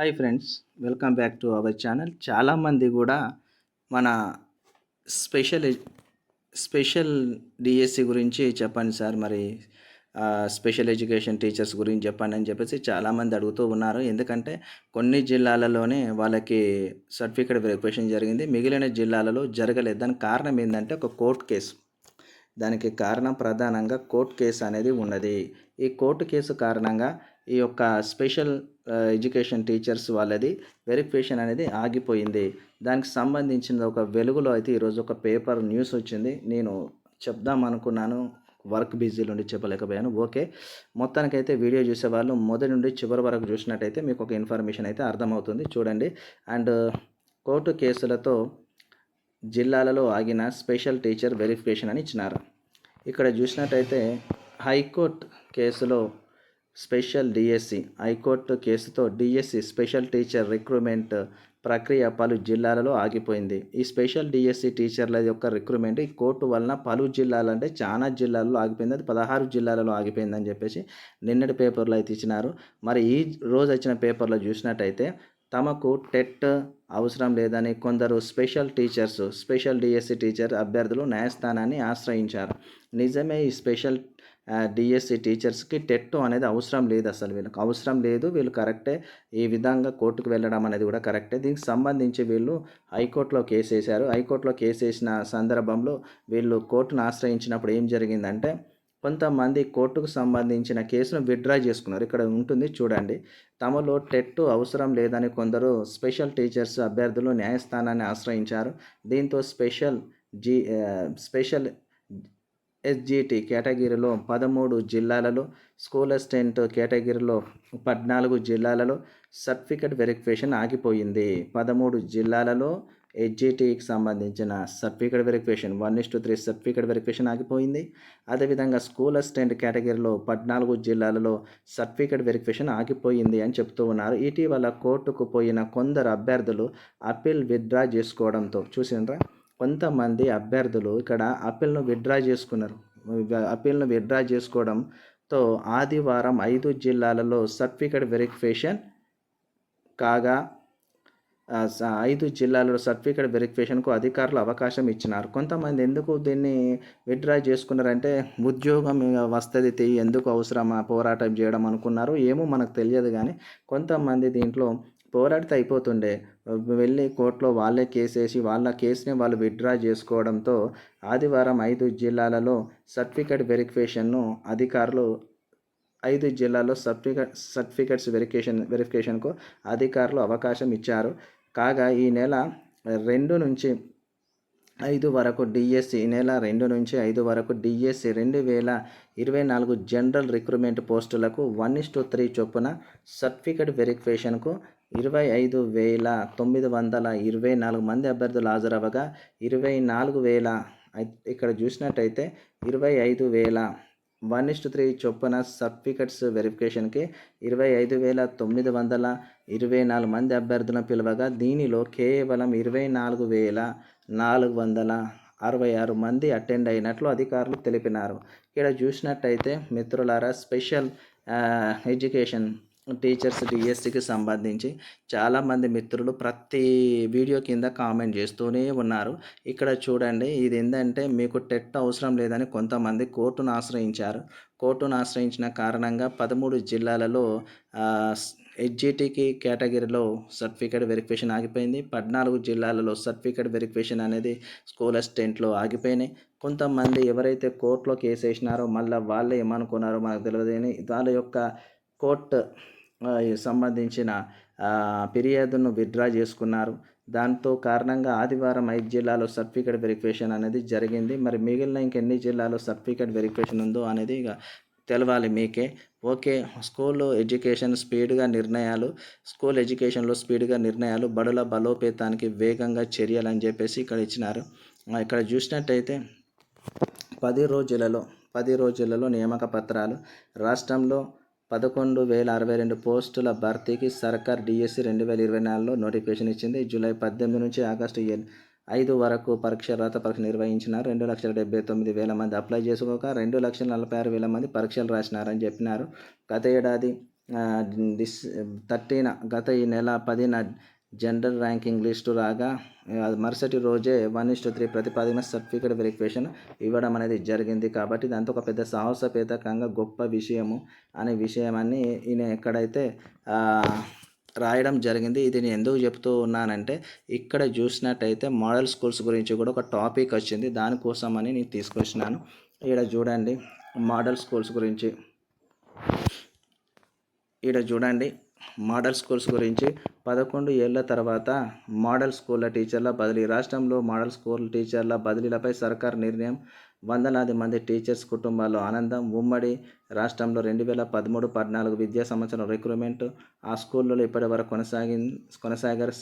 Hi friends, welcome back to our channel. చాలామంది కూడా మన స్పెషల్ స్పెషల్ డిఎస్సి గురించి చెప్పండి సార్, మరి స్పెషల్ ఎడ్యుకేషన్ టీచర్స్ గురించి చెప్పండి అని చెప్పేసి చాలామంది అడుగుతూ ఉన్నారు. ఎందుకంటే కొన్ని జిల్లాలలోనే వాళ్ళకి సర్టిఫికేట్ వెరిఫికేషన్ జరిగింది, మిగిలిన జిల్లాలలో జరగలేదు. దానికి కారణం ఏంటంటే ఒక కోర్టు కేసు. దానికి కారణం ప్రధానంగా కోర్టు కేసు అనేది ఉన్నది. ఈ కోర్టు కేసు కారణంగా ఈ యొక్క స్పెషల్ ఎడ్యుకేషన్ టీచర్స్ వాళ్ళది వెరిఫికేషన్ అనేది ఆగిపోయింది. దానికి సంబంధించిన ఒక వెలుగులో అయితే ఈరోజు ఒక పేపర్ న్యూస్ వచ్చింది. నేను చెప్దాం అనుకున్నాను, వర్క్ బిజీలో ఉండి చెప్పలేకపోయాను. ఓకే, మొత్తానికైతే వీడియో చూసేవాళ్ళు మొదటి నుండి చివరి వరకు చూసినట్టయితే మీకు ఒక ఇన్ఫర్మేషన్ అయితే అర్థమవుతుంది. చూడండి. అండ్ కోర్టు కేసులతో జిల్లాలలో ఆగిన స్పెషల్ టీచర్ వెరిఫికేషన్ అని ఇచ్చినారు. ఇక్కడ చూసినట్టయితే హైకోర్టు కేసులో స్పెషల్ డిఎస్సి, హైకోర్టు కేసుతో డిఎస్సి స్పెషల్ టీచర్ రిక్రూట్మెంట్ ప్రక్రియ పలు జిల్లాలలో ఆగిపోయింది. ఈ స్పెషల్ డిఎస్సి టీచర్ల యొక్క రిక్రూట్మెంట్ ఈ కోర్టు వలన పలు జిల్లాలు, అంటే చాలా జిల్లాల్లో ఆగిపోయింది. అది 16 జిల్లాలలో ఆగిపోయిందని చెప్పేసి నిన్నటి పేపర్లో అయితే ఇచ్చినారు. మరి ఈ రోజు వచ్చిన పేపర్లో చూసినట్టయితే తమకు టెట్ అవసరం లేదని కొందరు స్పెషల్ డిఎస్సి టీచర్ అభ్యర్థులు న్యాయస్థానాన్ని ఆశ్రయించారు. నిజమే, ఈ స్పెషల్ డిఎస్సి టీచర్స్కి టెట్ అనేది అవసరం లేదు, అసలు వీళ్ళకి అవసరం లేదు. వీళ్ళు కరెక్టే, ఈ విధంగా కోర్టుకు వెళ్ళడం అనేది కూడా కరెక్టే. దీనికి సంబంధించి వీళ్ళు హైకోర్టులో కేసు వేశారు. హైకోర్టులో కేసు వేసిన సందర్భంలో వీళ్ళు కోర్టును ఆశ్రయించినప్పుడు ఏం జరిగిందంటే, కొంతమంది కోర్టుకు సంబంధించిన కేసును విత్డ్రా చేసుకున్నారు. ఇక్కడ ఉంటుంది చూడండి. తమలో టెట్ అవసరం లేదని కొందరు స్పెషల్ టీచర్స్ అభ్యర్థులు న్యాయస్థానాన్ని ఆశ్రయించారు. దీంతో స్పెషల్ ఎస్జిటి కేటగిరీలో 13 జిల్లాలలో, స్కూల్ అసిస్టెంట్ కేటగిరీలో 14 జిల్లాలలో సర్టిఫికేట్ వెరిఫికేషన్ ఆగిపోయింది. 13 జిల్లాలలో ఎస్జిటికి సంబంధించిన సర్టిఫికేట్ వెరిఫికేషన్ 1:3 సర్టిఫికేట్ వెరిఫికేషన్ ఆగిపోయింది. అదేవిధంగా స్కూల్ అసిస్టెంట్ కేటగిరీలో 14 జిల్లాలలో సర్టిఫికేట్ వెరిఫికేషన్ ఆగిపోయింది అని చెప్తూ ఉన్నారు. ఇటీవల కోర్టుకు పోయిన కొందరు అభ్యర్థులు అప్పీల్ విత్డ్రా చేసుకోవడంతో చూసినరా, కొంతమంది అభ్యర్థులు ఇక్కడ అప్పీల్ను విత్డ్రా చేసుకున్నారు. అప్పీల్ను విత్డ్రా చేసుకోవడంతో ఆదివారం 5 జిల్లాలలో సర్టిఫికేట్ వెరిఫికేషన్ కాగా 5 జిల్లాలలో సర్టిఫికేట్ వెరిఫికేషన్కు అధికారులు అవకాశం ఇచ్చినారు. కొంతమంది ఎందుకు దీన్ని విత్డ్రా చేసుకున్నారంటే, ఉద్యోగం వస్తుంది, ఎందుకు అవసరమా పోరాటం చేయడం అనుకున్నారు. ఏమో మనకు తెలియదు, కానీ కొంతమంది దీంట్లో పోరాడితే అయిపోతుండే, వెళ్ళి కోర్టులో వాళ్ళే కేసేసి వాళ్ళ కేసుని వాళ్ళు విత్డ్రా చేసుకోవడంతో ఆదివారం 5 జిల్లాలలో సర్టిఫికేట్ వెరిఫికేషన్ను అధికారులు 5 జిల్లాల్లో సర్టిఫికేట్స్ వెరిఫికేషన్కు అధికారులు అవకాశం ఇచ్చారు. కాగా ఈ నెల 2 నుంచి 5 వరకు డిఎస్సి, ఈ నెల 2 నుంచి 5 వరకు డిఎస్సి 2024 జనరల్ రిక్రూట్మెంట్ పోస్టులకు 1:3 చొప్పున సర్టిఫికేట్ వెరిఫికేషన్కు 25,924 మంది అభ్యర్థులు హాజరవగా 24,000 ఇక్కడ చూసినట్టయితే 25,000 1:3 చొప్పున సర్టిఫికెట్స్ వెరిఫికేషన్కి 25,924 మంది అభ్యర్థులను పిలవగా దీనిలో కేవలం 24,466 మంది అటెండ్ అయినట్లు అధికారులు తెలిపినారు. ఇక్కడ చూసినట్టయితే మిత్రులారా, స్పెషల్ ఎడ్యుకేషన్ టీచర్స్ డిఎస్సికి సంబంధించి చాలామంది మిత్రులు ప్రతి వీడియో కింద కామెంట్ చేస్తూనే ఉన్నారు. ఇక్కడ చూడండి, ఇది ఏంటంటే మీకు టెట్ అవసరం లేదని కొంతమంది కోర్టును ఆశ్రయించారు. కోర్టును ఆశ్రయించిన కారణంగా 13 జిల్లాలలో ఎస్జిటికి కేటగిరీలో సర్టిఫికేట్ వెరిఫికేషన్ ఆగిపోయింది. 14 జిల్లాలలో సర్టిఫికేట్ వెరిఫికేషన్ అనేది స్కూల్ అసిస్టెంట్లో ఆగిపోయినాయి. కొంతమంది ఎవరైతే కోర్టులో కేసు వేసినారో మళ్ళీ వాళ్ళే ఏమనుకున్నారో మనకు తెలియదు, కానీ వాళ్ళ యొక్క కోర్టు సంబంధించిన ఫిర్యాదును విత్డ్రా చేసుకున్నారు. దాంతో కారణంగా ఆదివారం 5 జిల్లాలో సర్టిఫికేట్ వెరిఫికేషన్ అనేది జరిగింది. మరి మిగిలిన ఇంకెన్ని జిల్లాలో సర్టిఫికేట్ వెరిఫికేషన్ ఉందో అనేది ఇక తెలవాలి మీకే. ఓకే, స్కూల్ ఎడ్యుకేషన్లో స్పీడ్గా నిర్ణయాలు, బడుల బలోపేతానికి వేగంగా చర్యలు అని చెప్పేసి ఇక్కడ ఇచ్చినారు. ఇక్కడ చూసినట్టయితే 10 రోజులలో నియామక పత్రాలు. రాష్ట్రంలో 11,062 పోస్టుల భర్తీకి సర్కార్ డిఎస్సి 2024లో నోటిఫికేషన్ ఇచ్చింది. జూలై 18 నుంచి ఆగస్టు 5 వరకు రాత పరీక్ష నిర్వహించినారు. 2,79,000 మంది అప్లై చేసుకోగా 2,46,000 మంది పరీక్షలు రాసినారని చెప్పినారు. గత ఏడాది డిస్ 13 గత ఈ నెల 10న జనరల్ ర్యాంకింగ్ లిస్టు రాగా మరుసటి రోజే 1:3 ప్రతిపాదన సర్టిఫికేట్ వెరిఫికేషన్ ఇవ్వడం అనేది జరిగింది. కాబట్టి ఇదంతా ఒక పెద్ద సాహసోపేతకంగా గొప్ప విషయము అనే విషయమని ఈయన ఎక్కడైతే రాయడం జరిగింది. ఇది నేను ఎందుకు చెప్తూ ఉన్నానంటే ఇక్కడ చూసినట్టయితే మోడల్ స్కూల్స్ గురించి కూడా ఒక టాపిక్ వచ్చింది. దానికోసమని నేను తీసుకొచ్చినాను. ఇక్కడ చూడండి మోడల్ స్కూల్స్ గురించి. ఇక్కడ చూడండి మోడల్ స్కూల్స్ గురించి 11 ఏళ్ల తర్వాత మోడల్ స్కూళ్ళ టీచర్ల బదిలీ. రాష్ట్రంలో మోడల్ స్కూల్ టీచర్ల బదిలీలపై సర్కార్ నిర్ణయం. వందలాది మంది టీచర్స్ కుటుంబాల్లో ఆనందం. ఉమ్మడి రాష్ట్రంలో 2013-14 విద్యా సంవత్సరం రిక్రూట్మెంట్ ఆ స్కూళ్ళలో ఇప్పటివరకు కొనసాగారు.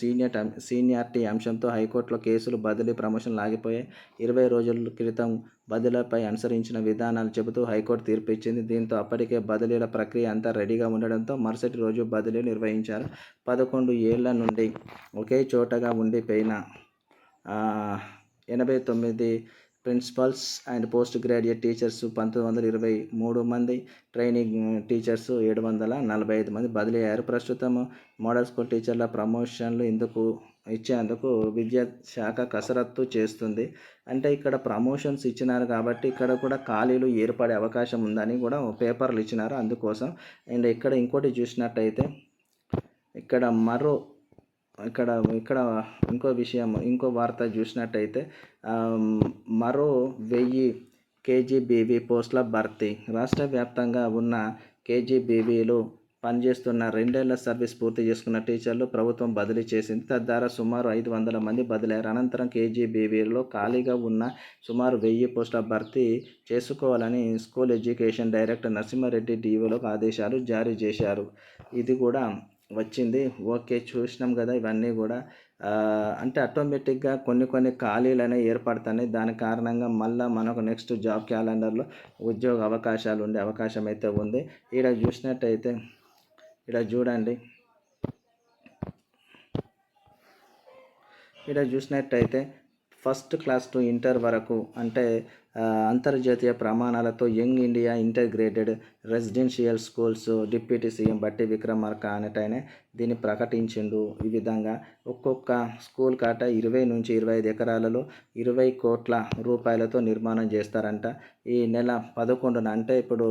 సీనియారిటీ అంశంతో హైకోర్టులో కేసులు, బదిలీ, ప్రమోషన్లు ఆగిపోయాయి. 20 రోజుల క్రితం బదిలీలపై అనుసరించిన విధానాలు చెబుతూ హైకోర్టు తీర్పు ఇచ్చింది. దీంతో అప్పటికే బదిలీల ప్రక్రియ అంతా రెడీగా ఉండడంతో మరుసటి రోజు బదిలీలు నిర్వహించారు. 11 ఏళ్ల నుండి ఒకే చోటగా ఉండిపోయిన 89 principals and post graduate teachers 1923 మంది, ట్రైనింగ్ టీచర్స్ 745 మంది బదిలీ అయ్యారు. ప్రస్తుతం మోడల్ స్కూల్ టీచర్ల ప్రమోషన్లు ఇచ్చేందుకు విద్యాశాఖ కసరత్తు చేస్తుంది. అంటే ఇక్కడ ప్రమోషన్స్ ఇచ్చినారు కాబట్టి ఇక్కడ కూడా ఖాళీలు ఏర్పడే అవకాశం ఉందని కూడా పేపర్లు ఇచ్చినారు అందుకోసం. అండ్ ఇక్కడ ఇంకోటి చూసినట్టయితే ఇక్కడ ఇంకో విషయం, ఇంకో వార్త చూసినట్టయితే మరో 1000 కేజీబీవీ పోస్టుల భర్తీ. రాష్ట్ర వ్యాప్తంగా ఉన్న కేజీబీవీలు పనిచేస్తున్న 2 ఏళ్ల సర్వీస్ పూర్తి చేసుకున్న టీచర్లు ప్రభుత్వం బదిలీ చేసింది. తద్వారా సుమారు 500 మంది బదిలయ్యారు. అనంతరం కేజీబీవీలో ఖాళీగా ఉన్న సుమారు 1000 పోస్టుల భర్తీ చేసుకోవాలని స్కూల్ ఎడ్యుకేషన్ డైరెక్టర్ నరసింహారెడ్డి డిఓలకు ఆదేశాలు జారీ చేశారు. ఇది కూడా వచ్చింది. ఓకే, చూసినాం కదా. ఇవన్నీ కూడా అంటే ఆటోమేటిక్గా కొన్ని ఖాళీలు అనేవి ఏర్పడుతున్నాయి. దాని కారణంగా మళ్ళీ మనకు నెక్స్ట్ జాబ్ క్యాలెండర్లో ఉద్యోగ అవకాశాలు ఉండే అవకాశం అయితే ఉంది. ఇక్కడ చూసినట్టయితే చూసినట్టయితే ఫస్ట్ క్లాస్ టు ఇంటర్ వరకు అంటే అంతర్జాతీయ ప్రమాణాలతో young India integrated residential schools deputy CM బట్టి విక్రమార్క అనేటైనా దీన్ని ప్రకటించిండు. ఈ విధంగా ఒక్కొక్క స్కూల్ కాట 20 నుంచి 25 ఎకరాలలో 20 కోట్ల రూపాయలతో నిర్మాణం చేస్తారంట. ఈ నెల 11న అంటే ఇప్పుడు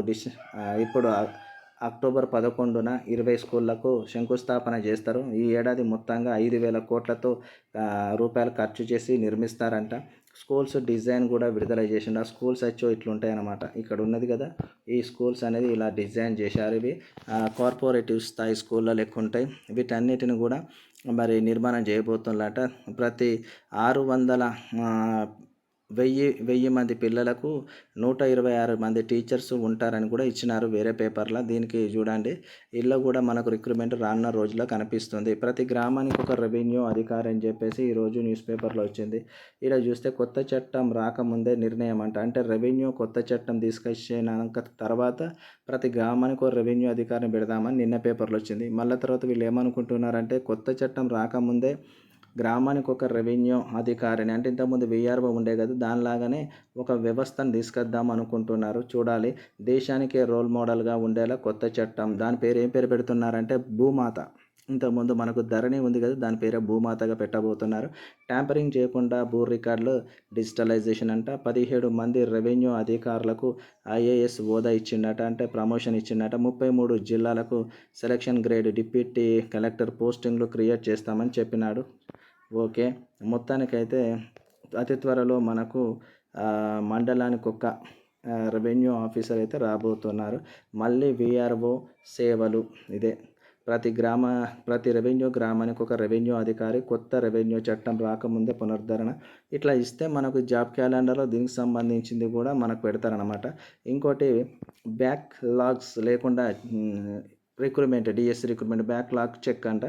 అక్టోబర్ 11న 20 స్కూళ్లకు శంకుస్థాపన చేస్తారు. ఈ ఏడాది మొత్తంగా 5,000 కోట్లతో రూపాయలు ఖర్చు చేసి నిర్మిస్తారంట. స్కూల్స్ డిజైన్ కూడా విడుదల చేసిండు. ఆ స్కూల్స్ ఇట్లుంటాయి అన్నమాట. ఇక్కడ ఉన్నది కదా, ఈ స్కూల్స్ అనేది ఇలా డిజైన్ చేశారు. ఇవి కార్పొరేటివ్ స్థాయి స్కూళ్ళ లెక్క ఉంటాయి. వీటన్నిటిని కూడా మరి నిర్మాణం చేయబోతున్నట. ప్రతి 1000 మంది పిల్లలకు 126 మంది టీచర్స్ ఉంటారని కూడా ఇచ్చినారు వేరే పేపర్లో. దీనికి చూడండి, ఇల్లు కూడా మనకు రిక్రూట్మెంట్ రానున్న రోజుల్లో కనిపిస్తుంది. ప్రతి గ్రామానికి ఒక రెవెన్యూ అధికారి అని చెప్పేసి ఈరోజు న్యూస్ పేపర్లో వచ్చింది. ఇలా చూస్తే కొత్త చట్టం రాకముందే నిర్ణయం అంటే రెవెన్యూ కొత్త చట్టం తీసుకొచ్చిన తర్వాత ప్రతి గ్రామానికి ఒక రెవెన్యూ అధికారిని పెడదామని నిన్న పేపర్లో వచ్చింది. మళ్ళీ తర్వాత వీళ్ళు ఏమనుకుంటున్నారంటే కొత్త చట్టం రాకముందే గ్రామానికి ఒక రెవెన్యూ అధికారిని అంటే ఇంతకుముందు వీఆర్ఓ ఉండే కదా, దానిలాగానే ఒక వ్యవస్థను తీసుకొద్దాం అనుకుంటున్నారు. చూడాలి, దేశానికే రోల్ మోడల్గా ఉండేలా కొత్త చట్టం. దాని పేరు ఏం పేరు పెడుతున్నారంటే భూమాత. ఇంతకుముందు మనకు ధరణి ఉంది కదా, దాని పేరే భూమాతగా పెట్టబోతున్నారు. ట్యాంపరింగ్ చేయకుండా భూ రికార్డులు డిజిటలైజేషన్ అంట. 17 మంది రెవెన్యూ అధికారులకు ఐఏఎస్ హోదా ఇచ్చిండట, అంటే ప్రమోషన్ ఇచ్చిండట. 33 జిల్లాలకు సెలక్షన్ గ్రేడ్ డిప్యూటీ కలెక్టర్ పోస్టింగ్లు క్రియేట్ చేస్తామని చెప్పినాడు. ఓకే, మొత్తానికైతే అతి త్వరలో మనకు మండలానికి ఒక రెవెన్యూ ఆఫీసర్ అయితే రాబోతున్నారు. మళ్ళీ వీఆర్ఓ సేవలు ఇదే ప్రతి రెవెన్యూ గ్రామానికి ఒక రెవెన్యూ అధికారి. కొత్త రెవెన్యూ చట్టం రాకముందే పునరుద్ధరణ. ఇట్లా ఇస్తే మనకు జాబ్ క్యాలెండర్లో దీనికి సంబంధించింది కూడా మనకు పెడతారనమాట. ఇంకోటి బ్యాక్లాగ్స్ లేకుండా recruitment, DSC recruitment backlog check అంట.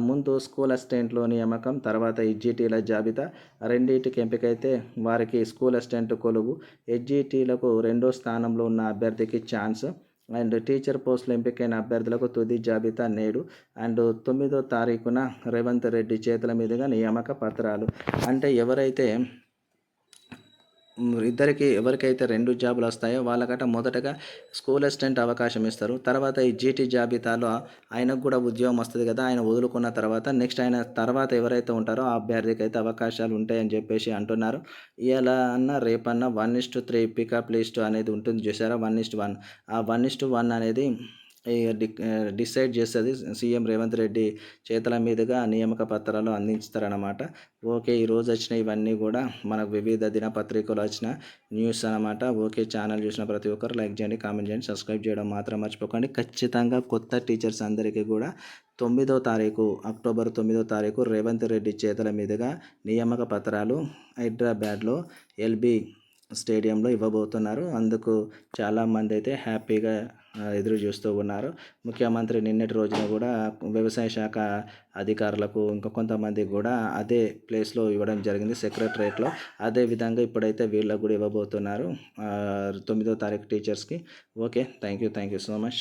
ముందు స్కూల్ అసిస్టెంట్లో నియామకం, తర్వాత ఎడ్జిటీల జాబితా. రెండింటికి ఎంపికైతే వారికి స్కూల్ అసిస్టెంట్ కొలువు. ఎడ్జిటీలకు 2వ స్థానంలో ఉన్న అభ్యర్థికి ఛాన్స్. అండ్ టీచర్ పోస్టులు ఎంపికైన అభ్యర్థులకు తుది జాబితా నేడు. అండ్ 9వ తారీఖున రేవంత్ రెడ్డి చేతుల మీదుగా నియామక పత్రాలు. అంటే ఎవరైతే ఇద్దరికి ఎవరికైతే 2 జాబులొస్తాయో వాళ్ళకట మొదటగా స్కూల్ అసిస్టెంట్ అవకాశం ఇస్తారు. తర్వాత ఈ జీటీ జాబితాలో ఆయనకు గూడా ఉద్యోగం వస్తది గదా! ఆయన వదులుకున్న తర్వాత నెక్స్ట్ ఆయన తర్వాత ఎవరైతే ఉంటారో ఆ అభ్యర్థికైతే అవకాశాలుంటాయని జెప్పేసి అంటున్నారు. ఇయాల అన్నా రేపన్నా 1:3 పికప్ లిస్ట్ అనేది ఉంటుంది జూసారా? 1:1 ఆ 1:1 అనేది ఈ డిసైడ్ జేస్తది సీఎం రేవంత్ రెడ్డి చేతుల మీదుగా నియామక పత్రాలు అందించుతారనమాట. ఓకే. ఈరోజొచ్చినయి ఇవన్నీ గూడా మనకు వివిధ దినపత్రికలో వచ్చిన న్యూస్ అనమాట. ఓకే. ఛానల్ చూసిన ప్రతి ఒక్కరు లైక్ చేయండి, కామెంట్ చేయండి, సబ్స్క్రైబ్ చేయడం మాత్రం మర్చిపోకండి. ఖచ్చితంగా కొత్త టీచర్స్ అందరికీ గూడా 9వ తారీఖు అక్టోబర్ 9వ తారీఖు రేవంత్ రెడ్డి చేతుల మీదుగా నియామక పత్రాలు హైదరాబాద్‌లో ఎల్‌బీ స్టేడియంలో ఇవ్వబోతున్నారు. అందుకు చాలామందైతే హ్యాపీగా ఎదురు చూస్తూ ఉన్నారు. ముఖ్యమంత్రి నిన్నటి రోజున గూడా వ్యవసాయ శాఖ అధికారులకు ఇంకా కొంతమందికి గూడా అదే ప్లేస్‌లో ఇవ్వడం జరిగింది సెక్రటరేట్‌లో. అదే విధంగా ఇప్పుడైతే వీళ్ళకి గూడా ఇవ్వబోతున్నారు. 9వ తారీఖు టీచర్స్‌కి. Okay. Thank you so much.